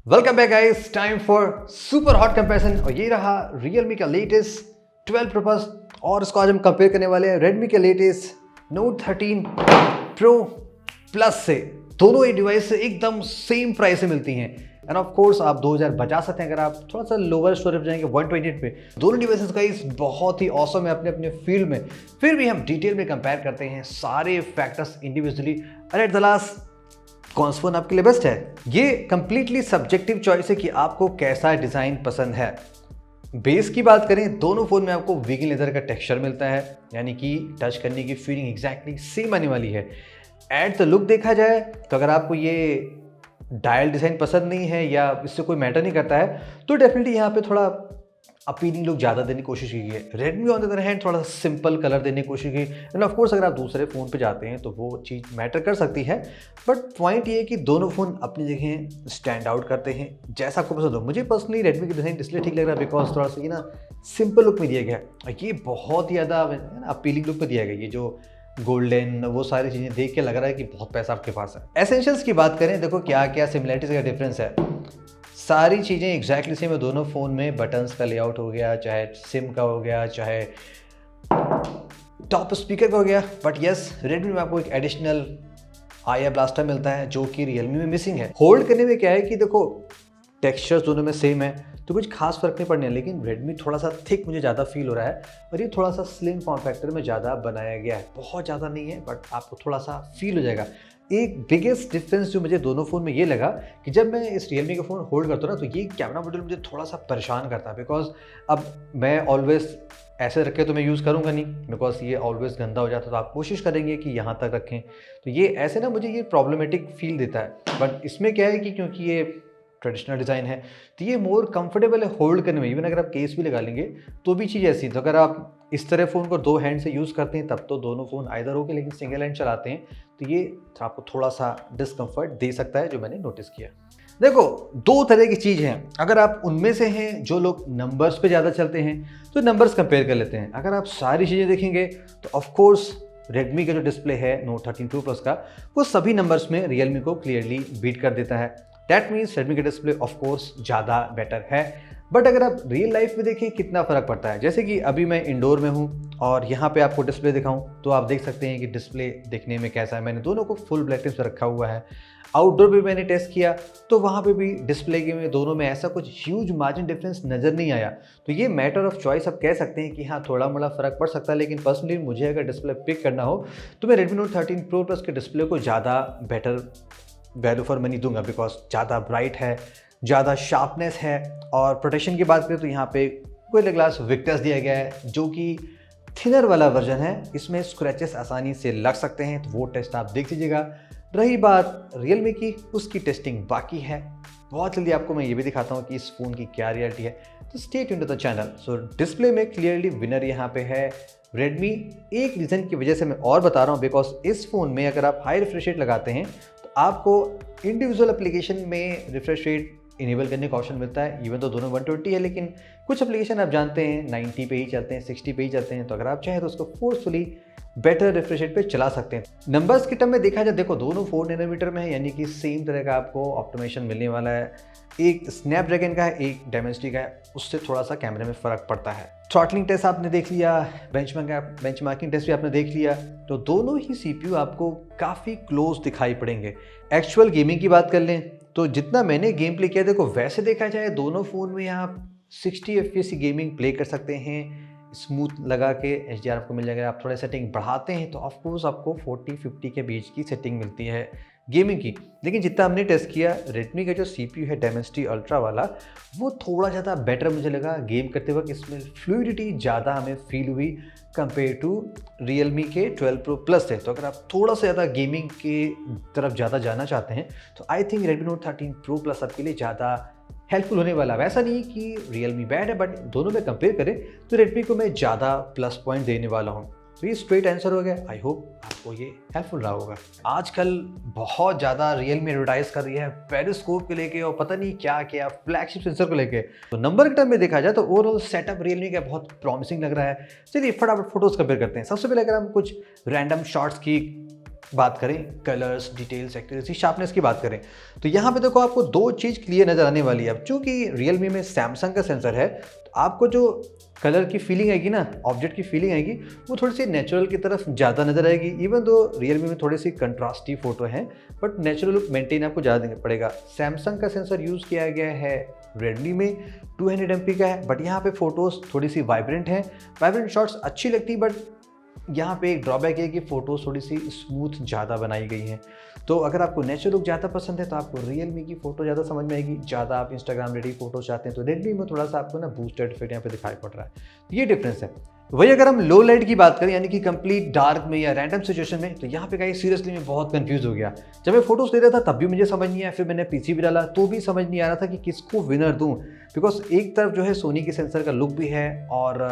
Welcome back guys, time for super hot comparison. और ये रहा Realme का लेटेस्ट 12 Pro Plus और इसको आज हम कंपेयर करने वाले हैं Redmi के लेटेस्ट Note 13 Pro Plus से। दोनों ही डिवाइस एकदम सेम प्राइस से मिलती हैं एंड ऑफ कोर्स आप 2000 बचा सकते हैं अगर आप थोड़ा सा लोअर स्टोरेज जाएंगे 128 पे। दोनों डिवाइसेस गाइस बहुत ही ऑसम है अपने अपने फील्ड में। फिर भी हम डिटेल में कंपेयर करते हैं सारे फैक्टर्स इंडिविजुअली और एट द लास्ट कौन सा फोन आपके लिए बेस्ट है। ये कंप्लीटली सब्जेक्टिव चॉइस है कि आपको कैसा डिजाइन पसंद है। बेस की बात करें, दोनों फोन में आपको वीगन लेदर का टेक्सचर मिलता है, यानी कि टच करने की फीलिंग एग्जैक्टली सेम आने वाली है। एट द लुक देखा जाए तो अगर आपको ये डायल डिजाइन पसंद नहीं है या इससे कोई मैटर नहीं करता है तो डेफिनेटली यहाँ पे थोड़ा अपीलिंग लुक ज़्यादा देने की कोशिश की है। Redmi on the other hand थोड़ा सा सिंपल कलर देने की कोशिश की एंड ऑफ कोर्स अगर आप दूसरे फ़ोन पे जाते हैं तो वो चीज़ मैटर कर सकती है। बट पॉइंट ये है कि दोनों फ़ोन अपनी जगह स्टैंड आउट करते हैं। जैसा आपको पसंद हो, मुझे पर्सनली रेडमी की डिज़ाइन इसलिए ठीक लग रहा है बिकॉज थोड़ा सा ये ना सिंपल लुक में दिया गया है। ये बहुत ही ज़्यादा अपीलिंग लुक में दिया गया। ये जो गोल्डन वो सारी चीज़ें देख के लग रहा है कि बहुत पैसा आपके पास है। एसेंशियल्स की बात करें, देखो क्या क्या सिमिलरिटीज़ का डिफरेंस है। सारी चीज़ें एग्जैक्टली सेम है दोनों फ़ोन में। बटन्स का लेआउट हो गया, चाहे सिम का हो गया, चाहे टॉप स्पीकर का हो गया। बट यस, रेडमी में आपको एक एडिशनल आईआर ब्लास्टर मिलता है जो कि रियलमी में मिसिंग है। होल्ड करने में क्या है कि देखो टेक्सचर्स दोनों में सेम है तो कुछ खास फर्क नहीं पड़ने, लेकिन रेडमी थोड़ा सा थिक मुझे ज़्यादा फील हो रहा है और ये थोड़ा सा स्लिम फॉर्म फैक्टर में ज़्यादा बनाया गया है। बहुत ज़्यादा नहीं है बट आपको थोड़ा सा फील हो जाएगा। एक बिगेस्ट डिफरेंस जो मुझे दोनों फ़ोन में ये लगा कि जब मैं इस रियलमी का फ़ोन होल्ड करता हूँ ना तो ये कैमरा मॉड्यूल मुझे थोड़ा सा परेशान करता है। बिकॉज अब मैं ऑलवेज ऐसे रखे तो मैं यूज़ करूँगा नहीं, बिकॉज ये ऑलवेज गंदा हो जाता तो आप कोशिश करेंगे कि यहाँ तक रखें, तो ये ऐसे ना मुझे ये प्रॉब्लमेटिक फील देता है। बट इसमें क्या है कि क्योंकि ये ट्रेडिशनल डिज़ाइन है तो ये मोर कंफर्टेबल है होल्ड करने में। इवन अगर आप केस भी लगा लेंगे तो भी चीज़ ऐसी, तो अगर आप इस तरह फ़ोन को दो हैंड से यूज़ करते हैं तब तो दोनों फ़ोन आइदर हो के, लेकिन सिंगल हैंड चलाते हैं तो ये आपको थोड़ा सा डिस्कम्फर्ट दे सकता है, जो मैंने नोटिस किया। देखो दो तरह की चीज़ हैं। अगर आप उनमें से हैं जो लोग नंबर्स पे ज़्यादा चलते हैं तो नंबर्स कंपेयर कर लेते हैं। अगर आप सारी चीज़ें देखेंगे तो ऑफकोर्स रेडमी का जो डिस्प्ले है Note 13 Pro Plus का, वो सभी नंबर्स में रियलमी को क्लियरली बीट कर देता है। दैट मीन्स रेडमी का डिस्प्ले ऑफकोर्स ज़्यादा बेटर है। बट अगर आप रियल लाइफ में देखें कितना फ़र्क पड़ता है, जैसे कि अभी मैं इंडोर में हूँ और यहाँ पे आपको डिस्प्ले दिखाऊं तो आप देख सकते हैं कि डिस्प्ले दिखने में कैसा है। मैंने दोनों को फुल ब्राइटनेस पे रखा हुआ है। आउटडोर भी मैंने टेस्ट किया तो वहाँ पे भी डिस्प्ले के में दोनों में ऐसा कुछ ह्यूज मार्जिन डिफरेंस नज़र नहीं आया। तो ये मैटर ऑफ चॉइस आप कह सकते हैं कि हाँ थोड़ा मोड़ा फ़र्क पड़ सकता है, लेकिन पर्सनली मुझे अगर डिस्प्ले पिक करना हो तो मैं Redmi Note 13 Pro Plus के डिस्प्ले को ज़्यादा बेटर वैल्यू फॉर मनी दूंगा। बिकॉज ज़्यादा ब्राइट है, ज़्यादा शार्पनेस है। और प्रोटेक्शन की बात करें तो यहाँ पे गोरिल्ला ग्लास विक्टर्स दिया गया है जो कि थिनर वाला वर्जन है। इसमें स्क्रैचेस आसानी से लग सकते हैं, तो वो टेस्ट आप देख लीजिएगा। रही बात रियलमी की, उसकी टेस्टिंग बाकी है। बहुत जल्दी आपको मैं ये भी दिखाता हूँ कि इस फ़ोन की क्या रियलिटी है, तो stay tuned to the channel. So display में क्लियरली विनर यहाँ पे है रेडमी। एक रीज़न की वजह से मैं और बता रहा हूँ, बिकॉज इस फ़ोन में अगर आप हाई रिफ्रेश रेट लगाते हैं तो आपको इंडिविजुअल एप्लीकेशन में रिफ्रेश रेट इनेबल करने का ऑप्शन मिलता है। इवन तो दोनों 120 है, लेकिन कुछ एप्लीकेशन आप जानते हैं 90 पे ही चलते हैं, 60 पे ही चलते हैं। तो अगर आप चाहें तो उसको फोर्सफुली बेटर रिफ्रेश रेट पे चला सकते हैं। नंबर्स के टर्म में देखा जाए, देखो दोनों 4 नैनोमीटर में है, यानी कि सेम तरह का आपको ऑप्टिमाइजेशन मिलने वाला है। एक स्नैपड्रैगन का है, एक डायमेंसिटी का है, उससे थोड़ा सा कैमरे में फ़र्क पड़ता है। थ्रॉटलिंग टेस्ट आपने देख लिया, बेंचमार्किंग टेस्ट भी आपने देख लिया, तो दोनों ही CPU आपको काफ़ी क्लोज दिखाई पड़ेंगे। एक्चुअल गेमिंग की बात कर लें तो जितना मैंने गेम प्ले किया, देखो वैसे देखा जाए दोनों फ़ोन में आप 60 FPS की गेमिंग प्ले कर सकते हैं। स्मूथ लगा के HDR आपको मिल जाएगा। आप थोड़ा सेटिंग बढ़ाते हैं तो ऑफकोर्स आपको 40-50 के बीच की सेटिंग मिलती है गेमिंग की। लेकिन जितना हमने टेस्ट किया, रेडमी का जो CPU है Dimensity अल्ट्रा वाला, वो थोड़ा ज़्यादा बेटर मुझे लगा गेम करते वक्त। इसमें फ्लूइडिटी ज़्यादा हमें फील हुई कंपेयर टू रियलमी के 12 Pro Plus से। तो अगर आप थोड़ा सा ज़्यादा गेमिंग के तरफ ज़्यादा जाना चाहते हैं तो I think Redmi Note 13 Pro Plus आपके लिए ज़्यादा हेल्पफुल होने वाला है। वैसा नहीं कि रियलमी बैड है, बट दोनों में कंपेयर करें तो रेडमी को मैं ज़्यादा प्लस पॉइंट देने वाला हूँ। तो ये स्ट्रेट आंसर हो गया। आई होप आपको ये हेल्पफुल रहा होगा। आजकल बहुत ज़्यादा रियलमी एडवर्टाइज कर रही है पेरिस्कोप के लेके और पता नहीं क्या क्या फ्लैगशिप सेंसर को लेके। तो नंबर के टर्म में देखा जाए तो ओवरऑल सेटअप रियलमी का बहुत प्रॉमिसिंग लग रहा है। चलिए फटाफट फोटोज़ कंपेयर करते हैं। सबसे पहले अगर हम कुछ रैंडम शॉट्स की बात करें कलर्स, डिटेल्स, एक्यूरेसी, शार्पनेस की बात करें तो यहाँ पे देखो आपको दो चीज़ क्लियर नज़र आने वाली है। अब चूंकि Realme में सैमसंग का सेंसर है तो आपको जो कलर की फीलिंग आएगी ना, ऑब्जेक्ट की फीलिंग आएगी, वो थोड़ी सी नेचुरल की तरफ ज़्यादा नज़र आएगी। इवन दो Realme में थोड़ी सी कंट्रास्टी फोटो है बट नेचुरल लुक मेंटेन आपको ज़्यादा देना पड़ेगा। सैमसंग का सेंसर यूज़ किया गया है Redmi में 200 MP का है बट यहाँ पे फोटोज़ थोड़ी सी वाइब्रेंट हैं, वाइब्रेंट शॉट्स अच्छी लगती बट यहाँ पे एक ड्रॉबैक है कि फ़ोटोज़ थोड़ी सी स्मूथ ज़्यादा बनाई गई हैं। तो अगर आपको नेचुरल लुक ज़्यादा पसंद है तो आपको Realme की फ़ोटो ज़्यादा समझ में आएगी। ज़्यादा आप इंस्टाग्राम रेडी फ़ोटो चाहते हैं तो Redmi में थोड़ा सा आपको ना बूस्टेड इफेक्ट यहाँ पे दिखाई पड़ रहा है, तो ये डिफरेंस है। वही अगर हम लो लाइट की बात करें यानी कि कंप्लीट डार्क में या रैंडम सिचुएशन में, तो यहाँ पे गाइस सीरियसली मैं बहुत कंफ्यूज हो गया। जब मैं फोटोज ले रहा था तब भी मुझे समझ नहीं आया, फिर मैंने पीसी भी डाला तो भी समझ नहीं आ रहा था कि किसको विनर दूं, बिकॉज एक तरफ जो है सोनी के सेंसर का लुक भी है और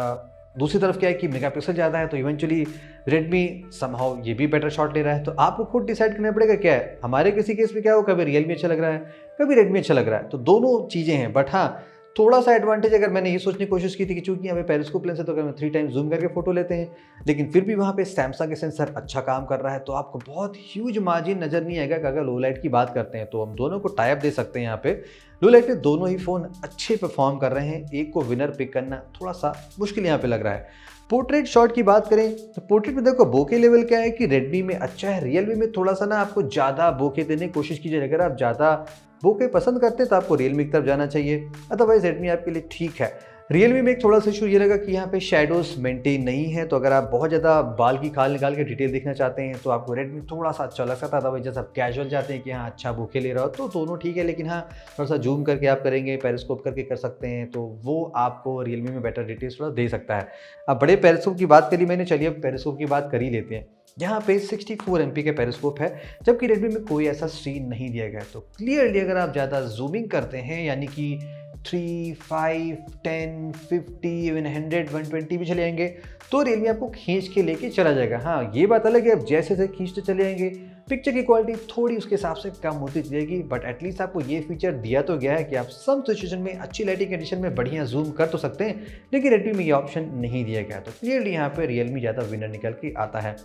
दूसरी तरफ क्या है कि मेगापिक्सल ज़्यादा है, तो इवेंचुअली Redmi समहाउ ये भी बेटर शॉट ले रहा है। तो आपको खुद डिसाइड करना पड़ेगा क्या है। हमारे किसी केस में क्या हो, कभी Realme अच्छा लग रहा है, कभी Redmi अच्छा लग रहा है, तो दोनों चीज़ें हैं। बट हाँ, थोड़ा सा एडवांटेज अगर मैंने ये सोचने की कोशिश की थी कि चूंकि यहाँ पे पेरिस्कोप लेंस है तो अगर हम 3 टाइम्स जूम करके फोटो लेते हैं, लेकिन फिर भी वहाँ पे सैमसंग के सेंसर अच्छा काम कर रहा है, तो आपको बहुत ह्यूज मार्जिन नज़र नहीं आएगा। अगर लो लाइट की बात करते हैं तो हम दोनों को टाइप दे सकते हैं। यहाँ पे लो लाइट में दोनों ही फ़ोन अच्छे परफॉर्म कर रहे हैं, एक को विनर पिक करना थोड़ा सा मुश्किल यहाँ पे लग रहा है। पोर्ट्रेट शॉट की बात करें तो पोर्ट्रेट में देखो बोके लेवल क्या है कि Redmi में अच्छा है, Realme में थोड़ा सा ना आपको ज़्यादा बोके देने की कोशिश कीजिए। अगर आप ज़्यादा बोके पसंद करते हैं तो आपको Realme की तरफ जाना चाहिए, अदरवाइज Redmi आपके लिए ठीक है। Realme में एक थोड़ा सा इशू ये लगा कि यहाँ पे शेडोज मेंटेन नहीं है, तो अगर आप बहुत ज़्यादा बाल की खाल निकाल के डिटेल देखना चाहते हैं तो आपको Redmi थोड़ा सा अच्छा लग सकता है। अदरवाइज जैसे आप कैजुअल चाहते हैं कि हाँ अच्छा बोके ले रहा हो तो दोनों ठीक है, लेकिन हाँ थोड़ा सा जूम करके आप करेंगे, पेरिस्कोप करके कर सकते हैं, तो वो आपको Realme में बेटर डिटेल्स थोड़ा दे सकता है। अब बड़े पेरिस्कोप की बात करी मैंने, चलिए अब पेरिस्कोप की बात कर ही लेते हैं। यहाँ पे 64 MP का पेरिस्कोप है, जबकि Redmi में कोई ऐसा सीन नहीं दिया गया है। तो क्लियरली अगर आप ज़्यादा जूमिंग करते हैं यानी कि 3, 5, 10, 50, इवन 100, 120 भी चले जाएंगे तो Realme आपको खींच के लेके चला जाएगा। हाँ ये बात अलग है, अब जैसे जैसे खींचते चले जाएंगे पिक्चर की क्वालिटी थोड़ी उसके हिसाब से कम होती जाएगी, बट एटलीस्ट आपको ये फीचर दिया तो गया है कि आप सम सिचुएशन में अच्छी लाइटिंग कंडीशन में बढ़िया जूम कर तो सकते हैं, लेकिन Redmi में ये ऑप्शन नहीं दिया गया। तो क्लियरली यहाँ पे Realme ज़्यादा विनर निकल के आता है।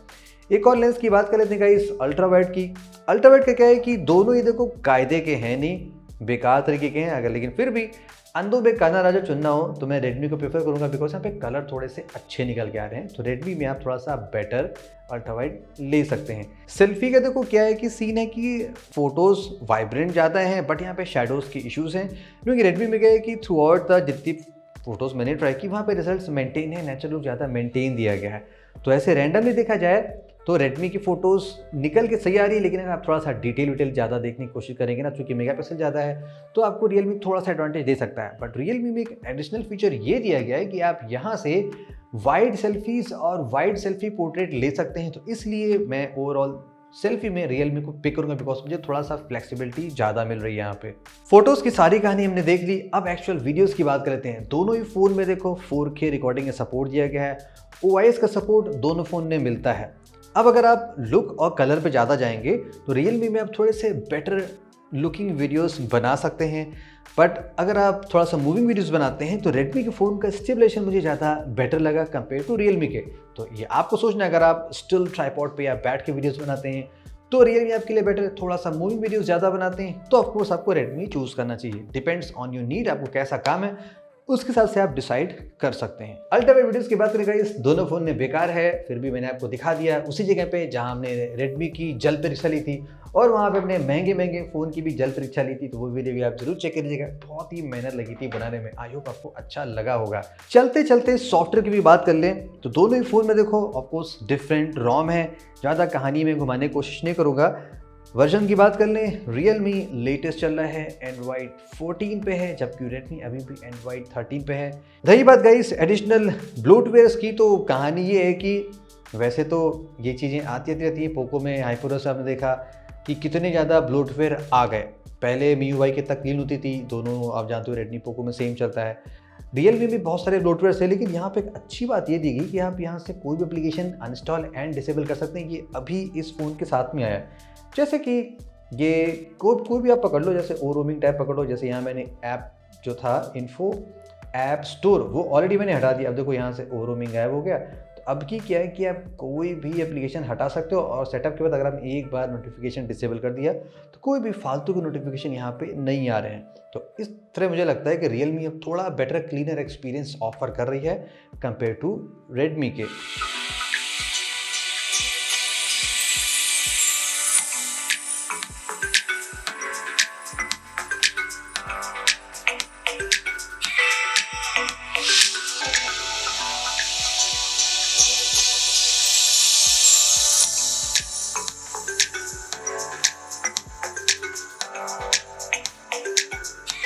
एक और लेंस की बात कर लेते हैं गाइस अल्ट्रा वाइड की। अल्ट्रा वाइड का क्या है कि दोनों ही देखो कायदे के हैं नहीं, बेकार तरीके के हैं अगर, लेकिन फिर भी अंधों में काना राजा चुनना हो तो मैं Redmi को प्रेफर करूंगा, बिकॉज यहाँ पे कलर थोड़े से अच्छे निकल के आ रहे हैं। तो Redmi में आप थोड़ा सा बेटर अल्ट्रा वाइड ले सकते हैं। सेल्फी का देखो क्या है कि सीन है कि फोटोज वाइब्रेंट ज़्यादा हैं बट यहाँ पे शेडोज़ की इश्यूज़ हैं, क्योंकि Redmi में क्या है कि थ्रू आउट द जितनी फोटोज़ मैंने ट्राई की वहाँ पे रिजल्ट्स मेंटेन है, नेचुरल लुक ज़्यादा मेंटेन दिया गया है। तो ऐसे रैंडमली देखा जाए तो Redmi की फ़ोटोज़ निकल के सही आ रही है, लेकिन अगर आप थोड़ा सा डिटेल ज़्यादा देखने की कोशिश करेंगे ना, क्योंकि मेगापिक्सल ज़्यादा है तो आपको Realme थोड़ा सा एडवांटेज दे सकता है। बट Realme में एक एडिशनल फीचर ये दिया गया है कि आप यहाँ से वाइड सेल्फीज़ और वाइड सेल्फी पोर्ट्रेट ले सकते हैं। तो इसलिए मैं ओवरऑल सेल्फी में Realme को पिक करूंगा, बिकॉज मुझे थोड़ा सा फ्लेक्सिबिलिटी ज़्यादा मिल रही है यहाँ पे। फोटोज़ की सारी कहानी हमने देख ली, अब एक्चुअल वीडियोज़ की बात कर लेते हैं। दोनों ही फ़ोन में देखो 4K रिकॉर्डिंग का सपोर्ट दिया गया है, OIS का सपोर्ट दोनों फ़ोन में मिलता है। अब अगर आप लुक और कलर पे ज़्यादा जाएंगे तो Realme में आप थोड़े से बेटर लुकिंग वीडियोस बना सकते हैं, बट अगर आप थोड़ा सा मूविंग वीडियोस बनाते हैं तो Redmi के फ़ोन का स्टेबलाइजेशन मुझे ज़्यादा बेटर लगा कंपेयर टू Realme के। तो ये आपको सोचना है, अगर आप स्टिल ट्राइपॉड पे या बैठ के वीडियोस बनाते हैं तो Realme आपके लिए बेटर है। थोड़ा सा मूविंग वीडियोस ज़्यादा बनाते हैं तो ऑफकोर्स आपको Redmi चूज़ करना चाहिए, डिपेंड्स ऑन योर नीड, आपको कैसा काम है उसके हिसाब से आप डिसाइड कर सकते हैं। अल्ट्रावाइड वीडियोस की बात करें गाइस, दोनों फ़ोन में बेकार है, फिर भी मैंने आपको दिखा दिया उसी जगह पे जहां हमने Redmi की जल परीक्षा ली थी और वहां पे अपने महंगे फ़ोन की भी जल परीक्षा ली थी। तो वो वीडियो भी आप जरूर चेक करिएगा, बहुत ही मेहनत लगी थी बनाने में। आई होप आपको अच्छा लगा होगा। चलते चलते सॉफ्टवेयर की भी बात कर लें तो दोनों ही फ़ोन में देखो ऑफकोर्स डिफरेंट रोम है, ज़्यादा कहानी में घुमाने की कोशिश नहीं करूँगा। वर्जन की बात कर लें, Realme लेटेस्ट चल रहा है Android 14 पे है, जबकि Redmi अभी भी Android 13 पे है। रही बात गाइस एडिशनल ब्लूटवेयर्स की, तो कहानी ये है कि वैसे तो ये चीज़ें आती रहती हैं। पोको में हाइपरओएस आपने देखा कि कितने ज़्यादा ब्लूटवेयर आ गए। पहले MIUI की तक क्लीन होती थी, दोनों आप जानते हो Redmi पोको में सेम चलता है। Realme में बहुत सारे ब्लूटवेयर्स है, लेकिन यहाँ पे एक अच्छी बात ये दी गई कि आप यहाँ से कोई भी एप्लीकेशन अनइंस्टॉल एंड डिसेबल कर सकते हैं। ये अभी इस फ़ोन के साथ में आया है, जैसे कि ये कोई भी आप पकड़ लो, जैसे ओ रोमिंग टैब पकड़ लो। जैसे यहाँ मैंने ऐप जो था इन्फो ऐप स्टोर वो ऑलरेडी मैंने हटा दिया। अब देखो यहाँ से ओ रोमिंग गायब हो गया, तो अब की क्या है कि आप कोई भी एप्लीकेशन हटा सकते हो और सेटअप के बाद अगर आपने एक बार नोटिफिकेशन डिसेबल कर दिया तो कोई भी फालतू के नोटिफिकेशन यहाँ पे नहीं आ रहे हैं। तो इस तरह मुझे लगता है कि Realme अब थोड़ा बेटर क्लीनर एक्सपीरियंस ऑफर कर रही है कंपेयर टू Redmi के।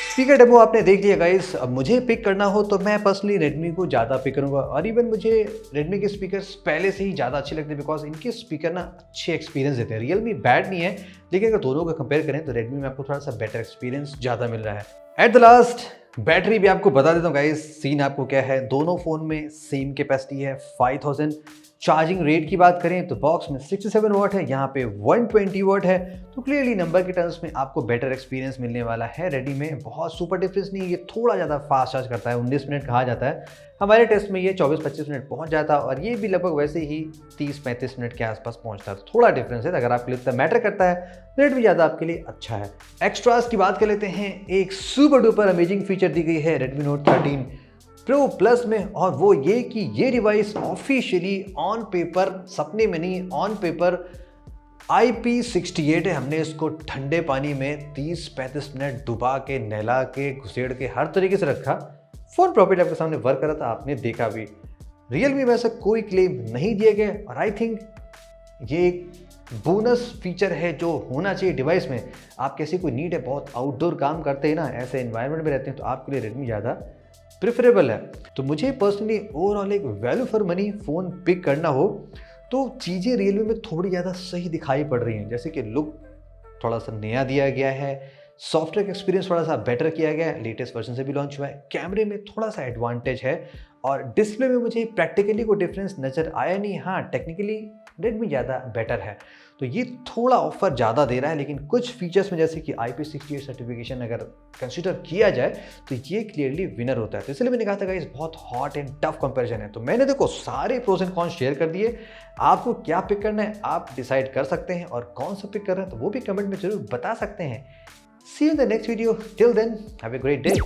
स्पीकर डेमो आपने देख लिया गाइस। अब मुझे पिक करना हो तो मैं पर्सनली Redmi को ज़्यादा पिक करूँगा और इवन मुझे Redmi के स्पीकर्स पहले से ही ज़्यादा अच्छे लगते हैं बिकॉज इनके स्पीकर ना अच्छे एक्सपीरियंस देते हैं। Realme बैड नहीं है, लेकिन अगर दोनों को कंपेयर करें तो Redmi में आपको थोड़ा सा बेटर एक्सपीरियंस ज़्यादा मिल रहा है। एट द लास्ट बैटरी भी आपको बता देता हूँ गाइस, सीन आपको क्या है। दोनों फ़ोन में सेम कैपेसिटी है 5000। चार्जिंग रेट की बात करें तो बॉक्स में 67 वाट है, यहाँ पे 120 वाट है। तो क्लियरली नंबर के टर्म्स में आपको बेटर एक्सपीरियंस मिलने वाला है। रेडी में बहुत सुपर डिफरेंस नहीं है, ये थोड़ा ज़्यादा फास्ट चार्ज करता है, 19 मिनट कहा जाता है। हमारे टेस्ट में ये 24-25 मिनट पहुंच जाता है और ये भी लगभग वैसे ही 30-35 मिनट के आसपास पहुंचता है। थोड़ा डिफरेंस है, अगर आपके लिए इतना मैटर करता है रेट भी ज़्यादा आपके लिए अच्छा है। एक्स्ट्रास की बात कर लेते हैं। एक सुपर डुपर अमेजिंग फीचर दी गई है Redmi Note 13 Pro Plus में, और वो ये कि ये डिवाइस ऑफिशियली ऑन पेपर, सपने में नहीं, ऑन पेपर IP68 है। हमने इसको ठंडे पानी में 30-35 मिनट डुबा के, नहला के, घुसेड़ के हर तरीके से रखा। फ़ोन प्रॉपर्ली आपके सामने वर्क कर रहा था, आपने देखा भी। Realme में ऐसा कोई क्लेम नहीं दिया गया और आई थिंक ये एक बोनस फीचर है जो होना चाहिए डिवाइस में। आप कैसी कोई नीड है, बहुत आउटडोर काम करते हैं ना, ऐसे एनवायरनमेंट में रहते हैं, तो आपके लिए Redmi ज़्यादा प्रेफरेबल है। तो मुझे पर्सनली ओवरऑल एक value for money phone pick करना हो तो चीज़ें Realme में थोड़ी ज़्यादा सही दिखाई पड़ रही हैं। जैसे कि लुक थोड़ा सा नया दिया गया है, सॉफ्टवेयर एक्सपीरियंस थोड़ा सा बेटर किया गया है, लेटेस्ट वर्जन से भी लॉन्च हुआ है, कैमरे में थोड़ा सा एडवांटेज है और डिस्प्ले में मुझे प्रैक्टिकली कोई डिफरेंस नज़र आया नहीं। हाँ, टेक्निकली Redmi ज़्यादा बेटर है, तो ये थोड़ा ऑफर ज़्यादा दे रहा है। लेकिन कुछ फीचर्स में जैसे कि IP68 सर्टिफिकेशन अगर कंसिडर किया जाए तो ये क्लियरली विनर होता है। तो इसलिए मैंने कहा था गाइस बहुत हॉट एंड टफ कंपैरिजन है। तो मैंने देखो सारे प्रोज एंड कॉन्स शेयर कर दिए। आपको क्या पिक करना है आप डिसाइड कर सकते हैं, और कौन सा पिक कर रहे हैं तो वो भी कमेंट में जरूर बता सकते हैं। See you in the next video, till then have a great day.